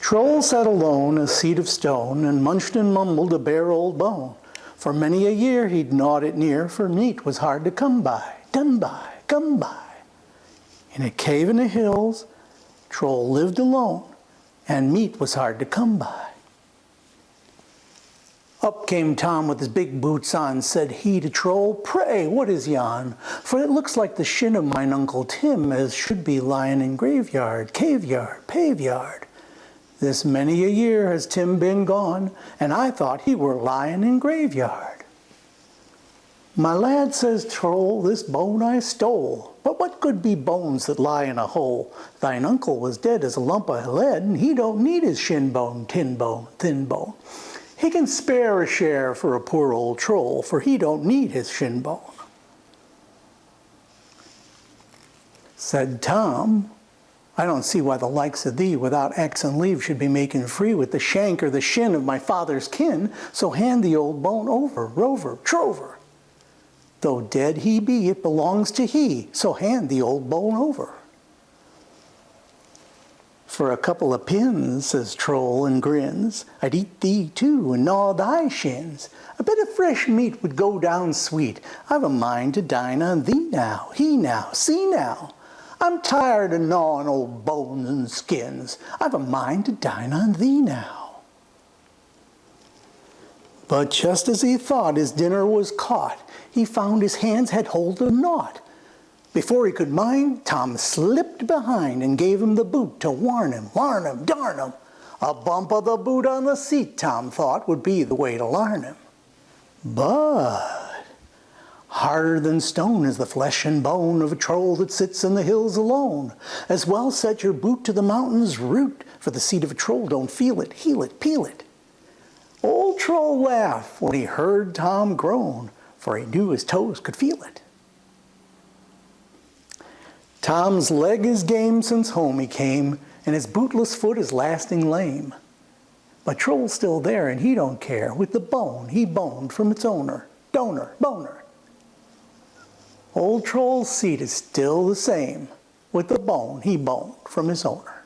Troll sat alone, a seat of stone, and munched and mumbled a bare old bone. For many a year he'd gnawed it near, for meat was hard to come by, come by. In a cave in the hills, Troll lived alone, and meat was hard to come by. Up came Tom with his big boots on, said he to Troll, "Pray, what is yon? For it looks like the shin of mine Uncle Tim, as should be lying in graveyard, caveyard, paveyard. This many a year has Tim been gone, and I thought he were lying in graveyard." "My lad," says Troll, "this bone I stole. But what good be bones that lie in a hole? Thine uncle was dead as a lump of lead, and he don't need his shin bone, tin bone, thin bone. He can spare a share for a poor old troll, for he don't need his shin bone." Said Tom, "I don't see why the likes of thee without axe and leave should be making free with the shank or the shin of my father's kin, so hand the old bone over, rover, trover. Though dead he be, it belongs to he, so hand the old bone over." "For a couple of pins," says Troll and grins, "I'd eat thee too and gnaw thy shins. A bit of fresh meat would go down sweet. I've a mind to dine on thee now, he now, see now. I'm tired of gnawing old bones and skins. I've a mind to dine on thee now." But just as he thought his dinner was caught, he found his hands had hold of naught. Before he could mind, Tom slipped behind and gave him the boot to warn him, darn him. A bump of the boot on the seat, Tom thought, would be the way to larn him. But harder than stone is the flesh and bone of a troll that sits in the hills alone. As well set your boot to the mountain's root, for the seat of a troll don't feel it, heel it, peel it. Old Troll laughed when he heard Tom groan, for he knew his toes could feel it. Tom's leg is game since home he came, and his bootless foot is lasting lame. But Troll's still there, and he don't care. With the bone he boned from its owner, boner. Old Troll's seat is still the same, with the bone he boned from his owner.